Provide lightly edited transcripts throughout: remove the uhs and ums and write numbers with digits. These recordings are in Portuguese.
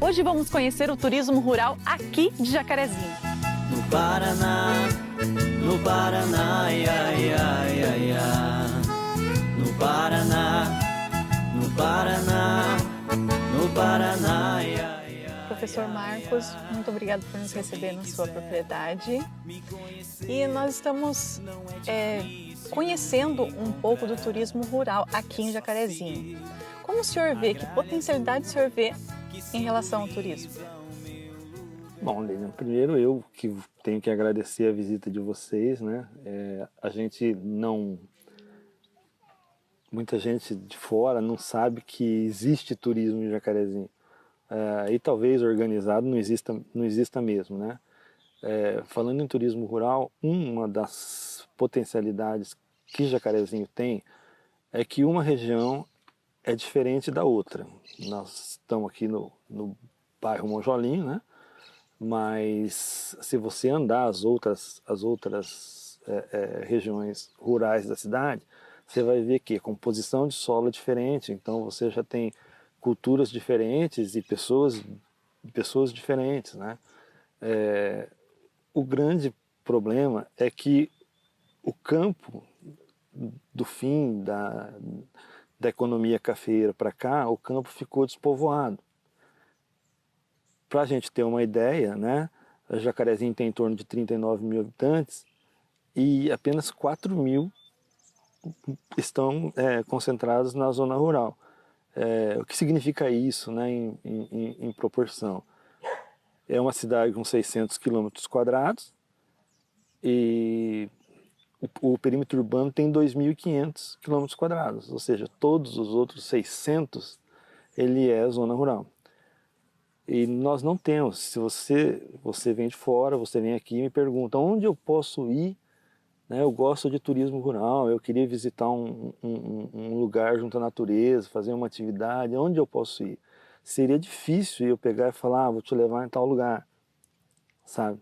Hoje vamos conhecer o turismo rural aqui de Jacarezinho. No Paraná, ia, ia, ia, ia. No Paraná, ia, ia. Professor Marcos, muito obrigado por nos receber na sua propriedade. E nós estamos conhecendo um pouco do turismo rural aqui em Jacarezinho. Como o senhor vê, que potencialidade o senhor vê em relação ao turismo? Bom, Lilian, primeiro eu que tenho que agradecer a visita de vocês, né? A gente não... Muita gente de fora não sabe que existe turismo em Jacarezinho. E talvez organizado não exista mesmo, né? Falando em turismo rural, uma das potencialidades que Jacarezinho tem é que uma região é diferente da outra. Nós estamos aqui no bairro Monjolinho, né? Mas se você andar as outras regiões rurais da cidade, você vai ver que a composição de solo é diferente, então você já tem culturas diferentes e pessoas diferentes, né? O grande problema é que o campo, do fim da economia cafeeira para cá, o campo ficou despovoado. Para a gente ter uma ideia, né, Jacarezinho tem em torno de 39 mil habitantes e apenas 4 mil estão concentrados na zona rural. O que significa isso, né, em proporção? É uma cidade com 600 quilômetros quadrados e o perímetro urbano tem 2.500 quilômetros quadrados, ou seja, todos os outros 600 ele é zona rural. E nós não temos. Se você vem de fora, você vem aqui e me pergunta onde eu posso ir, né? Eu gosto de turismo rural, eu queria visitar um lugar junto à natureza, fazer uma atividade, onde eu posso ir? Seria difícil eu pegar e falar, vou te levar em tal lugar, sabe?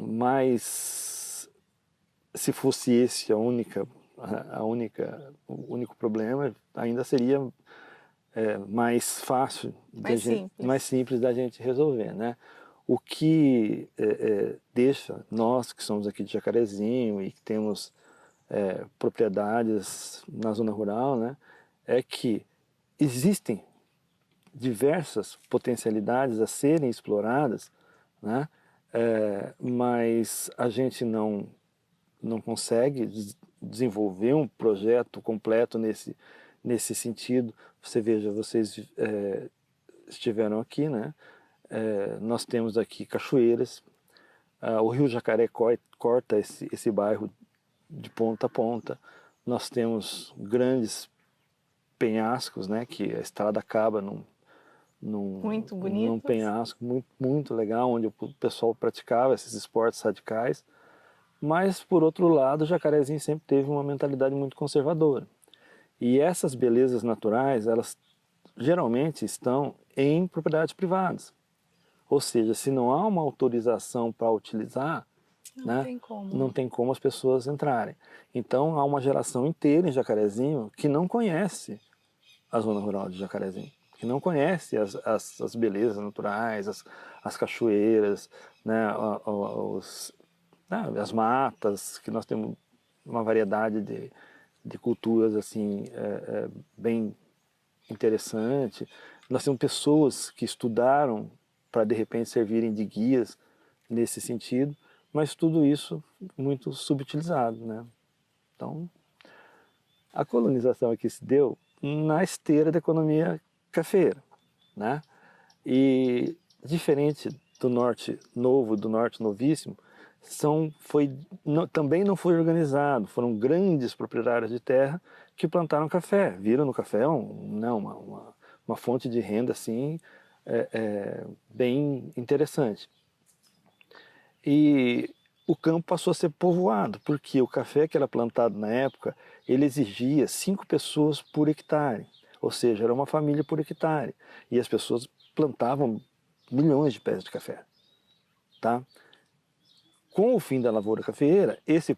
Mas se fosse esse o único problema, ainda seria mais fácil, mais simples da gente resolver, né? O que deixa nós que somos aqui de Jacarezinho e que temos propriedades na zona rural, né, é que existem diversas potencialidades a serem exploradas, né, mas a gente não consegue desenvolver um projeto completo nesse sentido. Você veja, vocês estiveram aqui, né? Nós temos aqui cachoeiras, o Rio Jacaré corta esse bairro de ponta a ponta, nós temos grandes penhascos, né? Que a estrada acaba num penhasco muito legal, onde o pessoal praticava esses esportes radicais, mas por outro lado, o Jacarezinho sempre teve uma mentalidade muito conservadora. E essas belezas naturais, elas geralmente estão em propriedades privadas. Ou seja, se não há uma autorização para utilizar, não tem como as pessoas entrarem. Então há uma geração inteira em Jacarezinho que não conhece a zona rural de Jacarezinho, que não conhece as belezas naturais, as cachoeiras, né, as matas, que nós temos uma variedade de culturas assim, bem interessante. Nós temos pessoas que estudaram para de repente servirem de guias nesse sentido, mas tudo isso muito subutilizado, né? Então, a colonização aqui se deu na esteira da economia cafeeira, né? E diferente do norte novo, do norte novíssimo, também não foi organizado, foram grandes proprietários de terra que plantaram café, viram no café uma fonte de renda assim, bem interessante. E o campo passou a ser povoado, porque o café que era plantado na época, ele exigia 5 pessoas por hectare, ou seja, era uma família por hectare, e as pessoas plantavam milhões de pés de café, tá? Com o fim da lavoura cafeeira, esse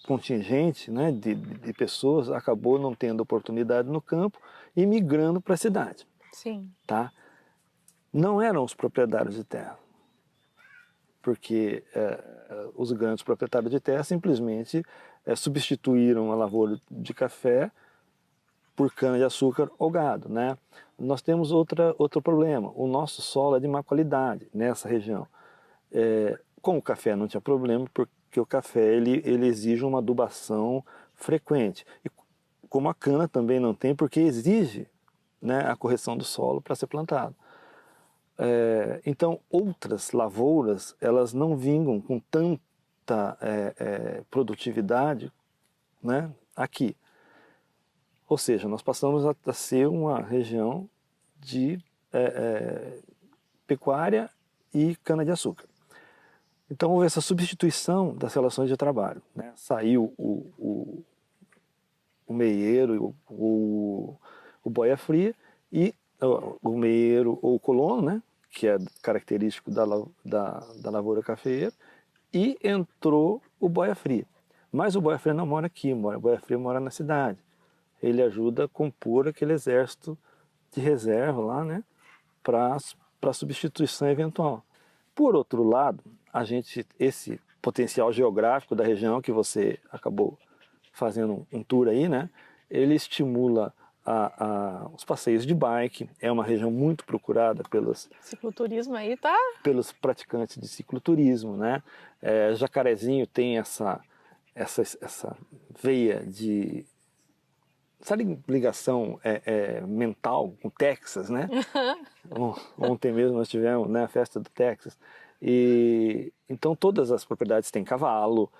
contingente, né, de pessoas acabou não tendo oportunidade no campo e migrando para a cidade. Sim. Tá? não eram os proprietários de terra, porque os grandes proprietários de terra simplesmente substituíram a lavoura de café por cana-de-açúcar ou gado, né? Nós temos outro problema, o nosso solo é de má qualidade nessa região. Com o café não tinha problema, porque o café ele exige uma adubação frequente. E como a cana também não tem, porque exige, né, a correção do solo para ser plantado. Então, outras lavouras, elas não vingam com tanta produtividade, né, aqui. Ou seja, nós passamos a ser uma região de pecuária e cana-de-açúcar. Então, houve essa substituição das relações de trabalho, né? Saiu o meieiro, o boia fria, e o meieiro ou o colono, né? Que é característico da lavoura cafeeira, e entrou o boia fria. Mas o boia fria não mora aqui, o boia fria mora na cidade. Ele ajuda a compor aquele exército de reserva lá, né? Para substituição eventual. Por outro lado, esse potencial geográfico da região que você acabou fazendo um tour aí, né? Ele estimula os passeios de bike, é uma região muito procurada Cicloturismo aí tá... pelos praticantes de cicloturismo, né? Jacarezinho tem essa veia de... Sabe, ligação mental com o Texas, né? Ontem mesmo nós tivemos, né, a festa do Texas. E então todas as propriedades têm cavalo,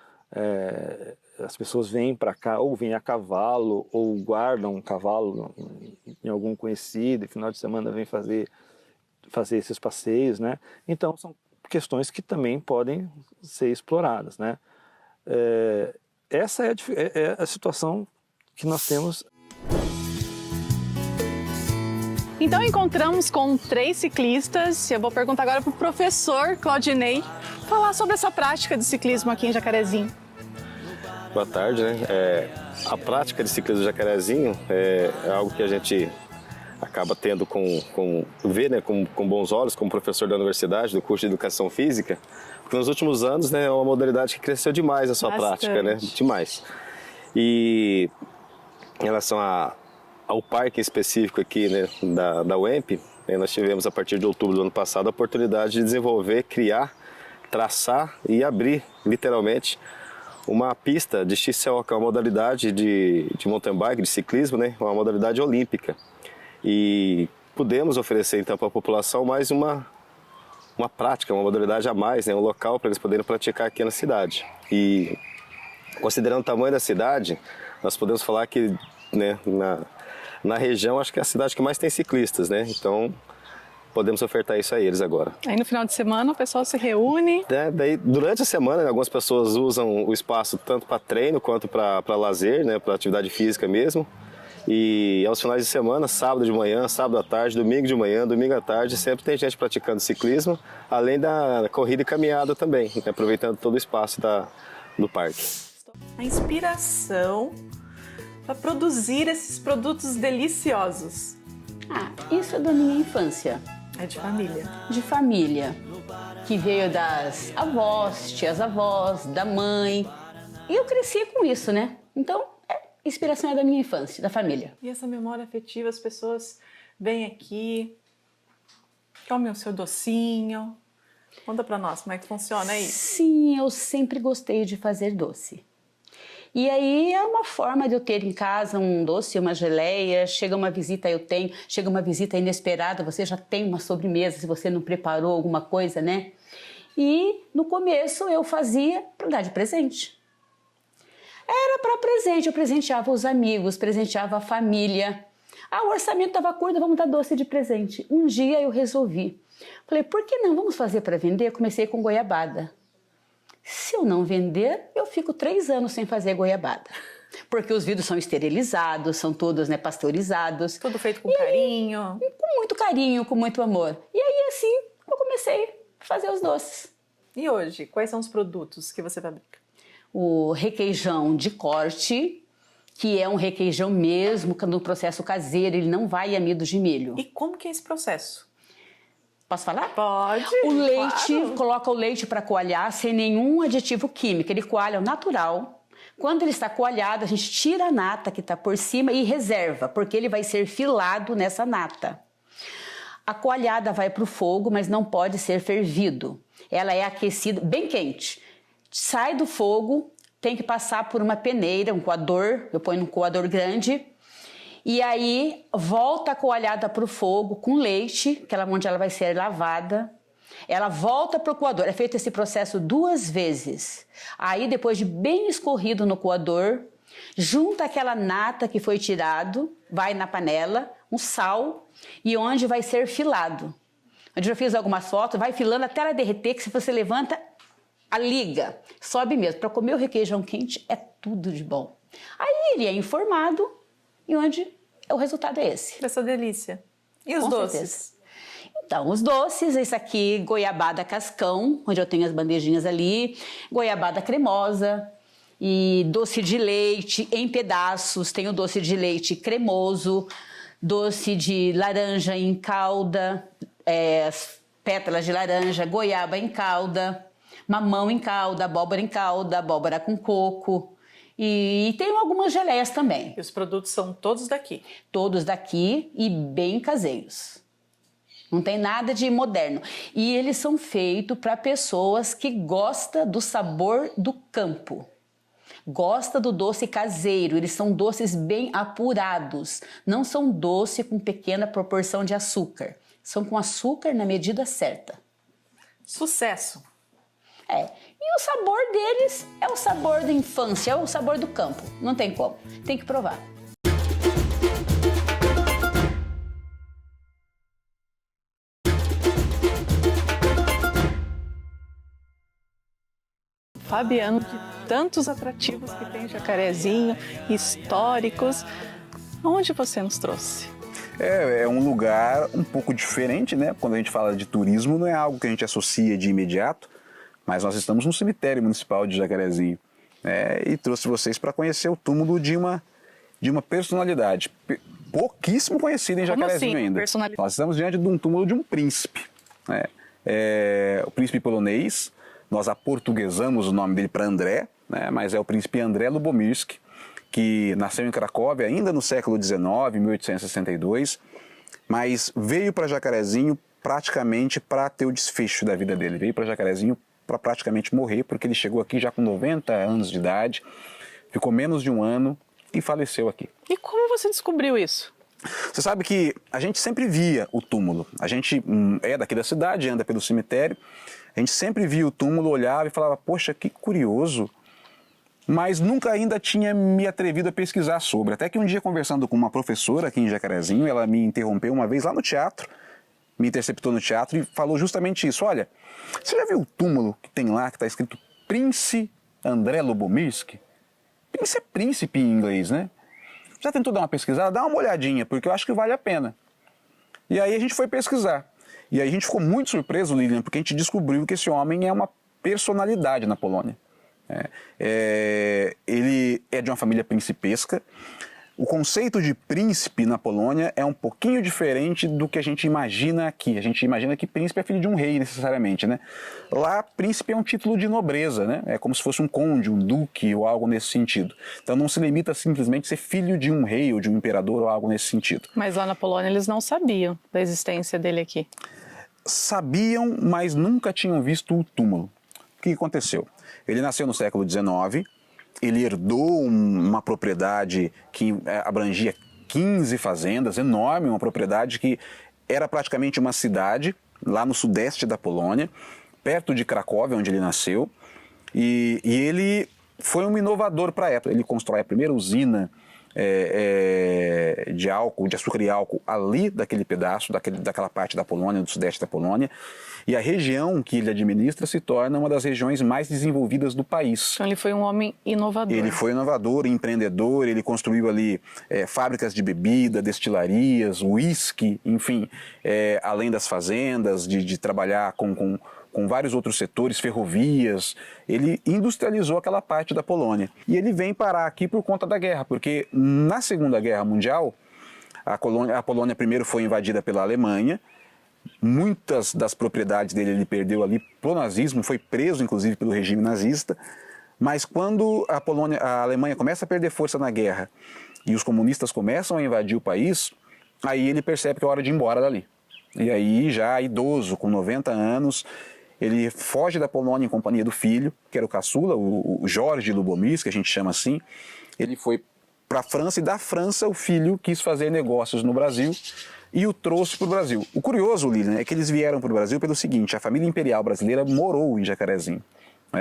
as pessoas vêm para cá, ou vêm a cavalo, ou guardam um cavalo em algum conhecido, e final de semana vêm fazer esses passeios, né? Então são questões que também podem ser exploradas, né? Essa é a situação que nós temos. Então encontramos com 3 ciclistas e eu vou perguntar agora para o professor Claudinei falar sobre essa prática de ciclismo aqui em Jacarezinho. Boa tarde, né? A prática de ciclismo Jacarezinho é algo que a gente acaba tendo ver, né, com bons olhos como professor da universidade, do curso de Educação Física, porque nos últimos anos, né, é uma modalidade que cresceu demais a sua prática, né? Demais. E em relação ao parque específico aqui, né, da UEMP, nós tivemos a partir de outubro do ano passado a oportunidade de desenvolver, criar, traçar e abrir, literalmente, uma pista de XCO, que é uma modalidade de mountain bike, de ciclismo, né, uma modalidade olímpica. E pudemos oferecer então para a população mais uma prática, uma modalidade a mais, né, um local para eles poderem praticar aqui na cidade. E considerando o tamanho da cidade, nós podemos falar que, né, na região, acho que é a cidade que mais tem ciclistas, né? Então, podemos ofertar isso a eles agora. Aí no final de semana o pessoal se reúne. Daí, durante a semana, né, algumas pessoas usam o espaço tanto para treino quanto para lazer, né, para atividade física mesmo. E aos finais de semana, sábado de manhã, sábado à tarde, domingo de manhã, domingo à tarde, sempre tem gente praticando ciclismo, além da corrida e caminhada também, né, aproveitando todo o espaço do parque. A inspiração para produzir esses produtos deliciosos. Isso é da minha infância. É de família. De família, que veio das avós, tias-avós, da mãe. E eu cresci com isso, né? Então, inspiração é da minha infância, da família. E essa memória afetiva, as pessoas vêm aqui, comem o seu docinho. Conta pra nós como é que funciona isso. Sim, eu sempre gostei de fazer doce. E aí é uma forma de eu ter em casa um doce, uma geleia, chega uma visita, chega uma visita inesperada, você já tem uma sobremesa, se você não preparou alguma coisa, né? E no começo eu fazia para dar de presente. Era para presente, eu presenteava os amigos, presenteava a família. O orçamento estava curto, vamos dar doce de presente. Um dia eu resolvi. Falei, por que não? Vamos fazer para vender? Comecei com goiabada. Se eu não vender, eu fico 3 anos sem fazer goiabada. Porque os vidros são esterilizados, são todos, né, pasteurizados. Tudo feito com carinho. Com muito carinho, com muito amor. E aí, assim, eu comecei a fazer os doces. E hoje, quais são os produtos que você fabrica? O requeijão de corte, que é um requeijão mesmo no processo caseiro, ele não vai amido de milho. E como que é esse processo? Posso falar? Pode. O leite, claro. coloca o leite para coalhar sem nenhum aditivo químico. Ele coalha ao natural. Quando ele está coalhado, a gente tira a nata que está por cima e reserva, porque ele vai ser filado nessa nata. A coalhada vai para o fogo, mas não pode ser fervido. Ela é aquecida, bem quente. Sai do fogo, tem que passar por uma peneira, um coador. Eu ponho num coador grande. E aí, volta a coalhada para o fogo com leite, que ela, onde ela vai ser lavada. Ela volta para o coador. É feito esse processo 2 vezes. Aí, depois de bem escorrido no coador, junta aquela nata que foi tirado, vai na panela, um sal, e onde vai ser filado. Onde eu fiz algumas fotos, vai filando até ela derreter, que se você levanta, a liga, sobe mesmo. Para comer o requeijão quente é tudo de bom. Aí ele é informado e onde o resultado é esse. Dessa delícia. E os Com doces? certeza. Então, os doces, esse aqui, goiabada cascão, onde eu tenho as bandejinhas ali, goiabada cremosa e doce de leite em pedaços, tem o doce de leite cremoso, doce de laranja em calda, pétalas de laranja, goiaba em calda, mamão em calda, abóbora com coco. E tem algumas geleias também. E os produtos são todos daqui? Todos daqui e bem caseiros. Não tem nada de moderno. E eles são feitos para pessoas que gostam do sabor do campo. Gosta do doce caseiro. Eles são doces bem apurados. Não são doce com pequena proporção de açúcar. São com açúcar na medida certa. Sucesso! E o sabor deles é o sabor da infância, é o sabor do campo. Não tem como. Tem que provar. Fabiano, de tantos atrativos que tem Jacarezinho, históricos, onde você nos trouxe? É um lugar um pouco diferente, né? Quando a gente fala de turismo, não é algo que a gente associa de imediato, mas nós estamos no cemitério municipal de Jacarezinho, né? E trouxe vocês para conhecer o túmulo de uma personalidade pouquíssimo conhecida em Jacarezinho ainda. Nós estamos diante de um túmulo de um príncipe, né? O príncipe polonês. Nós aportuguesamos o nome dele para André, né? Mas é o príncipe André Lubomirski, que nasceu em Cracóvia ainda no século XIX, 1862, mas veio para Jacarezinho praticamente para ter o desfecho da vida dele. Veio para Jacarezinho para praticamente morrer, porque ele chegou aqui já com 90 anos de idade, ficou menos de um ano e faleceu aqui. E como você descobriu isso? Você sabe que a gente sempre via o túmulo. A gente é daqui da cidade, anda pelo cemitério. A gente sempre via o túmulo, olhava e falava, poxa, que curioso. Mas nunca ainda tinha me atrevido a pesquisar sobre. Até que um dia, conversando com uma professora aqui em Jacarezinho, ela me interrompeu uma vez lá no teatro, me interceptou no teatro e falou justamente isso. Olha, você já viu o túmulo que tem lá, que está escrito Prince André Lubomirski? Prince é príncipe em inglês, né? Já tentou dar uma pesquisada? Dá uma olhadinha, porque eu acho que vale a pena. E aí a gente foi pesquisar. E aí a gente ficou muito surpreso, Lilian, porque a gente descobriu que esse homem é uma personalidade na Polônia. Ele é de uma família principesca. O conceito de príncipe na Polônia é um pouquinho diferente do que a gente imagina aqui. A gente imagina que príncipe é filho de um rei, necessariamente, né? Lá, príncipe é um título de nobreza, né? É como se fosse um conde, um duque ou algo nesse sentido. Então não se limita a simplesmente ser filho de um rei ou de um imperador ou algo nesse sentido. Mas lá na Polônia eles não sabiam da existência dele aqui. Sabiam, mas nunca tinham visto o túmulo. O que aconteceu? Ele nasceu no século XIX, ele herdou uma propriedade que abrangia 15 fazendas, enorme, uma propriedade que era praticamente uma cidade, lá no sudeste da Polônia, perto de Cracóvia, onde ele nasceu, e ele foi um inovador para a época. Ele constrói a primeira usina de álcool, de açúcar e álcool ali daquele pedaço, daquela parte da Polônia, do sudeste da Polônia, e a região que ele administra se torna uma das regiões mais desenvolvidas do país. Então ele foi um homem inovador. Ele foi inovador, empreendedor, ele construiu ali fábricas de bebida, destilarias, uísque, enfim, além das fazendas, de trabalhar com vários outros setores, ferrovias. Ele industrializou aquela parte da Polônia. E ele vem parar aqui por conta da guerra, porque na Segunda Guerra Mundial, a Polônia primeiro foi invadida pela Alemanha, Muitas das propriedades dele ele perdeu ali pro nazismo, foi preso inclusive pelo regime nazista. Mas quando a Alemanha começa a perder força na guerra e os comunistas começam a invadir o país, aí ele percebe que é hora de ir embora dali. E aí, já idoso, com 90 anos, ele foge da Polônia em companhia do filho, que era o caçula, o Jorge Lubomirski, que a gente chama assim. Ele foi para a França e da França o filho quis fazer negócios no Brasil e o trouxe para o Brasil. O curioso, Lilian, é que eles vieram para o Brasil pelo seguinte: a família imperial brasileira morou em Jacarezinho.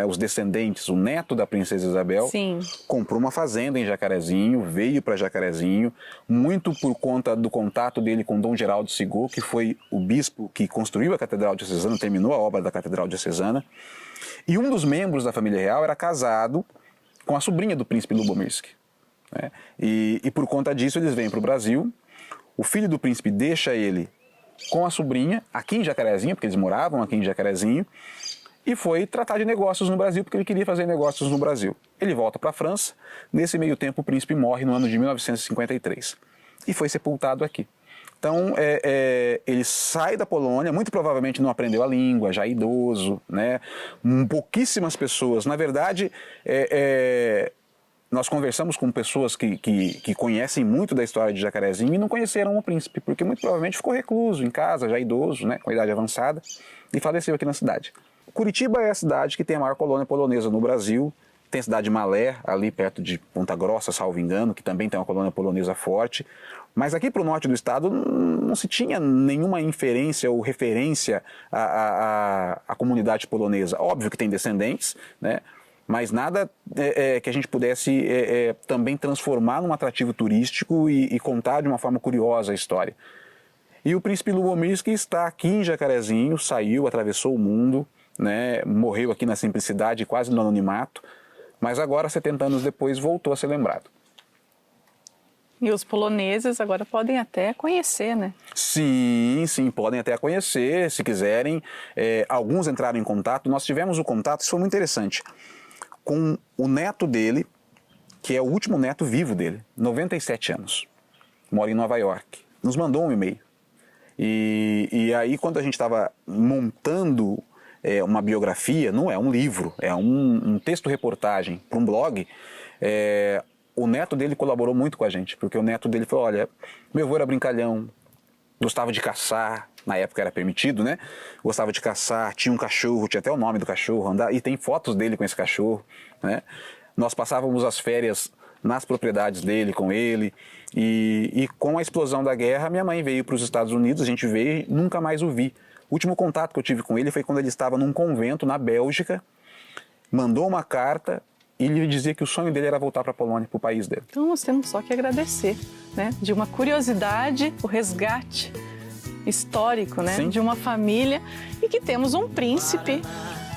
Os descendentes, o neto da princesa Isabel, Sim. comprou uma fazenda em Jacarezinho, veio para Jacarezinho, muito por conta do contato dele com Dom Geraldo Sigot, que foi o bispo que construiu a Catedral Diocesana, terminou a obra da Catedral Diocesana. E um dos membros da família real era casado com a sobrinha do príncipe Lubomirski. E por conta disso eles vêm para o Brasil. O filho do príncipe deixa ele com a sobrinha, aqui em Jacarezinho, porque eles moravam aqui em Jacarezinho, e foi tratar de negócios no Brasil, porque ele queria fazer negócios no Brasil. Ele volta para a França, nesse meio tempo o príncipe morre no ano de 1953 e foi sepultado aqui. Então ele sai da Polônia, muito provavelmente não aprendeu a língua, já idoso, né? Pouquíssimas pessoas, na verdade, nós conversamos com pessoas que conhecem muito da história de Jacarezinho e não conheceram o príncipe, porque muito provavelmente ficou recluso em casa, já idoso, né, com idade avançada, e faleceu aqui na cidade. Curitiba é a cidade que tem a maior colônia polonesa no Brasil. Tem a cidade de Malé, ali perto de Ponta Grossa, salvo engano, que também tem uma colônia polonesa forte. Mas aqui para o norte do estado não se tinha nenhuma inferência ou referência à comunidade polonesa. Óbvio que tem descendentes, né? Mas nada que a gente pudesse também transformar num atrativo turístico e contar de uma forma curiosa a história. E o príncipe Lubomirski está aqui em Jacarezinho, saiu, atravessou o mundo, né, morreu aqui na simplicidade, quase no anonimato, mas agora, 70 anos depois, voltou a ser lembrado. E os poloneses agora podem até conhecer, né? Sim, podem até conhecer, se quiserem. Alguns entraram em contato, nós tivemos o contato, isso foi muito interessante, com o neto dele, que é o último neto vivo dele, 97 anos, mora em Nova York, nos mandou um e-mail. E aí, quando a gente estava montando uma biografia, não é um livro, é um texto-reportagem para um blog, o neto dele colaborou muito com a gente, porque o neto dele falou: olha, meu avô era brincalhão, gostava de caçar, na época era permitido, né? Gostava de caçar, tinha um cachorro, tinha até o nome do cachorro, e tem fotos dele com esse cachorro, né? Nós passávamos as férias nas propriedades dele, com ele, e com a explosão da guerra, minha mãe veio para os Estados Unidos, a gente veio e nunca mais o vi. O último contato que eu tive com ele foi quando ele estava num convento na Bélgica, mandou uma carta e lhe dizia que o sonho dele era voltar para a Polônia, para o país dele. Então nós temos só que agradecer, né? De uma curiosidade, o resgate histórico, né? Sim. De uma família, e que temos um príncipe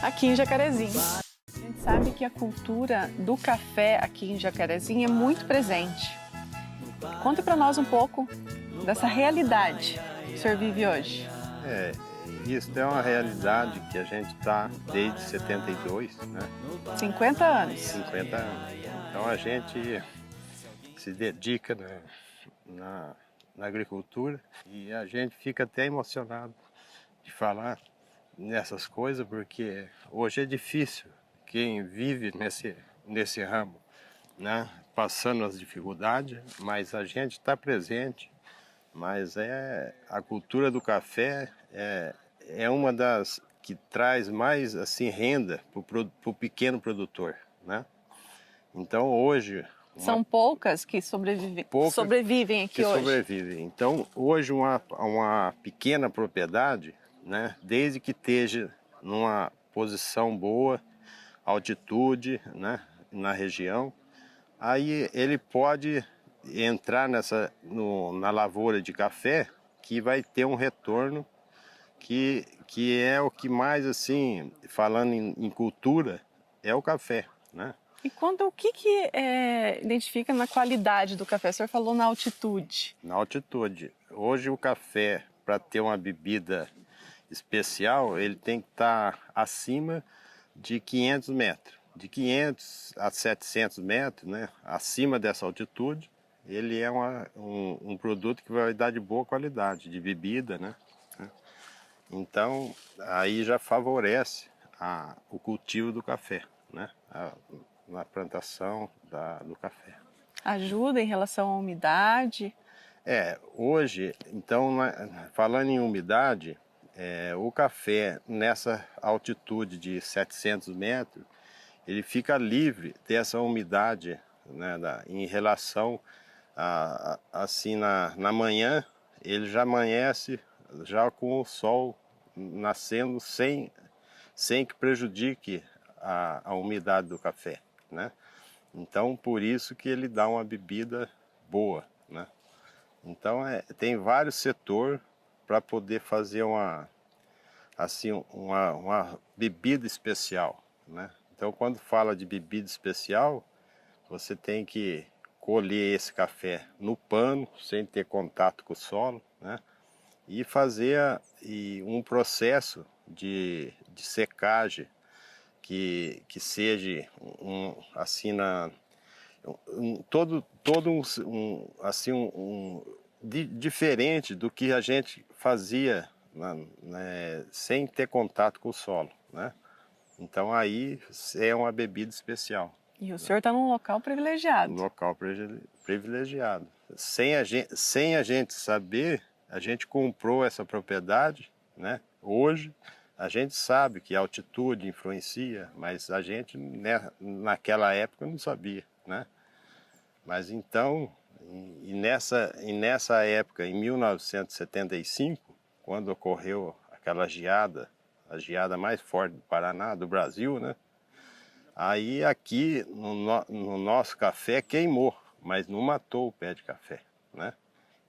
aqui em Jacarezinho. A gente sabe que a cultura do café aqui em Jacarezinho é muito presente. Conta para nós um pouco dessa realidade que o senhor vive hoje. Isso é uma realidade que a gente está desde 72, né? 50 anos. 50 anos. Então a gente se dedica na agricultura e a gente fica até emocionado de falar nessas coisas, porque hoje é difícil quem vive nesse ramo, né? Passando as dificuldades, mas a gente está presente. Mas a cultura do café é uma das que traz mais assim renda para o pequeno produtor, né? Então hoje São poucas que sobrevivem aqui hoje. Sobrevivem. Então hoje uma pequena propriedade, né? Desde que esteja numa posição boa, altitude, né? Na região, aí ele pode entrar na lavoura de café, que vai ter um retorno que é o que mais, assim, falando em cultura, é o café, né? E o que identifica na qualidade do café? O senhor falou na altitude. Na altitude. Hoje o café, para ter uma bebida especial, ele tem que estar acima de 500 metros. De 500 a 700 metros, né? Acima dessa altitude, ele é um produto que vai dar de boa qualidade, de bebida, né? Então, aí já favorece o cultivo do café, né? Na plantação do café. Ajuda em relação à umidade? Hoje, então, falando em umidade, o café nessa altitude de 700 metros, ele fica livre dessa umidade, né, em relação assim na manhã, ele já amanhece já com o sol nascendo sem que prejudique a umidade do café, né? Então, por isso que ele dá uma bebida boa, né? Então, tem vários setores para poder fazer uma bebida especial, né? Então, quando fala de bebida especial, você tem que colher esse café no pano, sem ter contato com o solo, né? E fazer um processo de secagem que seja diferente do que a gente fazia sem ter contato com o solo, né? Então aí é uma bebida especial. E o senhor está num local privilegiado. Um local privilegiado. Sem a gente saber, a gente comprou essa propriedade, né? Hoje a gente sabe que a altitude influencia, mas a gente naquela época não sabia, né? Mas então, nessa época, em 1975, quando ocorreu aquela geada, a geada mais forte do Paraná, do Brasil, né? Aí aqui no nosso café queimou, mas não matou o pé de café, né?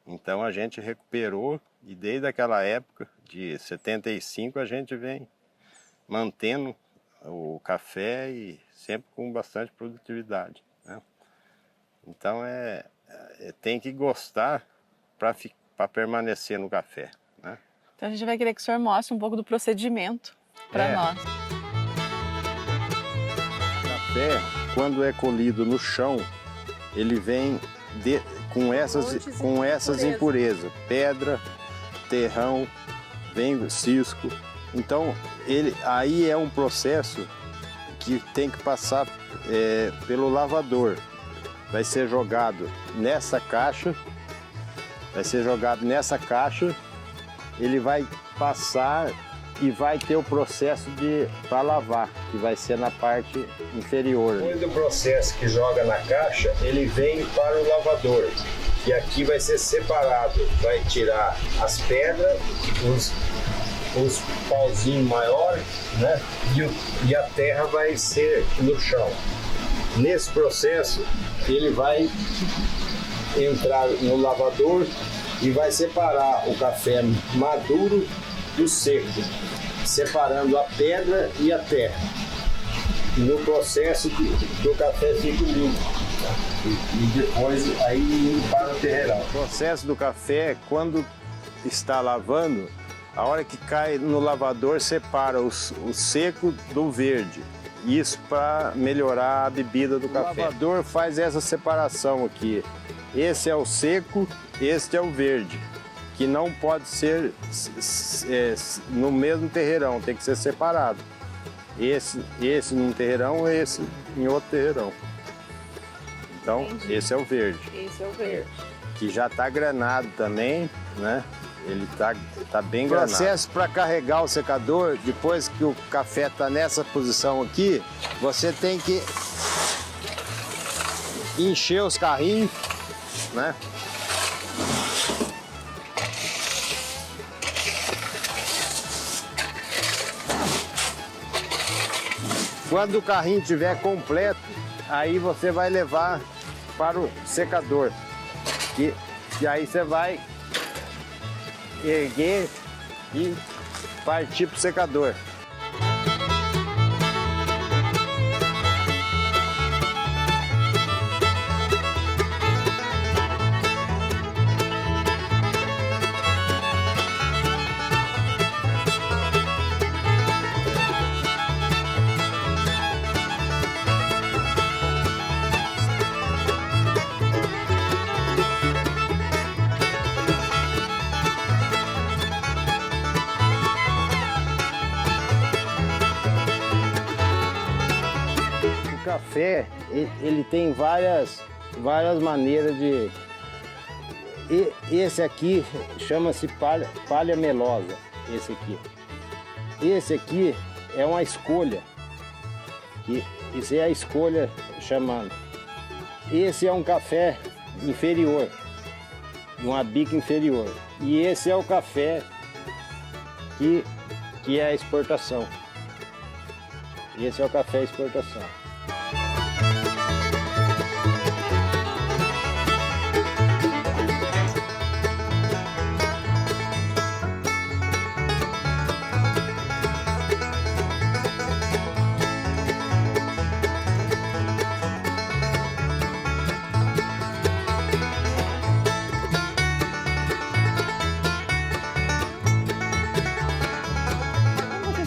Então a gente recuperou e desde aquela época, de 75, a gente vem mantendo o café e sempre com bastante produtividade, né? Então tem que gostar para permanecer no café, né? Então a gente vai querer que o senhor mostre um pouco do procedimento para nós. O café, quando é colhido no chão, ele vem com essas impurezas, pedra, terrão, vem cisco. Então aí é um processo que tem que passar pelo lavador. Vai ser jogado nessa caixa, ele vai passar e vai ter o processo para lavar, que vai ser na parte inferior. Depois do processo que joga na caixa, ele vem para o lavador, que aqui vai ser separado, vai tirar as pedras, os pauzinhos maiores, né? E a terra vai ser no chão. Nesse processo, ele vai entrar no lavador e vai separar o café maduro do seco, separando a pedra e a terra. E no processo que o café fica limpo. E depois aí indo para o terreirão. O processo do café, quando está lavando, a hora que cai no lavador, separa o seco do verde. Isso para melhorar a bebida do café. O lavador faz essa separação aqui. Esse é o seco, este é o verde, que não pode ser no mesmo terreirão, tem que ser separado. Esse num terreirão, esse em outro terreirão. Então, entendi. Esse é o verde. Esse é o verde. Que já está granado também, né? Ele tá bem granado. O processo para carregar o secador, depois que o café está nessa posição aqui, você tem que encher os carrinhos, né? Quando o carrinho estiver completo, aí você vai levar para o secador. E aí você vai erguer e partir para o secador. café, ele tem várias maneiras de... Esse aqui chama-se palha melosa, esse aqui. Esse aqui é uma escolha, isso é a escolha chamando. Esse é um café inferior, uma bica inferior. E esse é o café que é a exportação. Esse é o café exportação.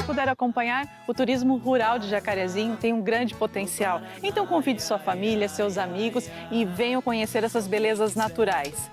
Puder acompanhar, o turismo rural de Jacarezinho tem um grande potencial. Então convide sua família, seus amigos e venham conhecer essas belezas naturais.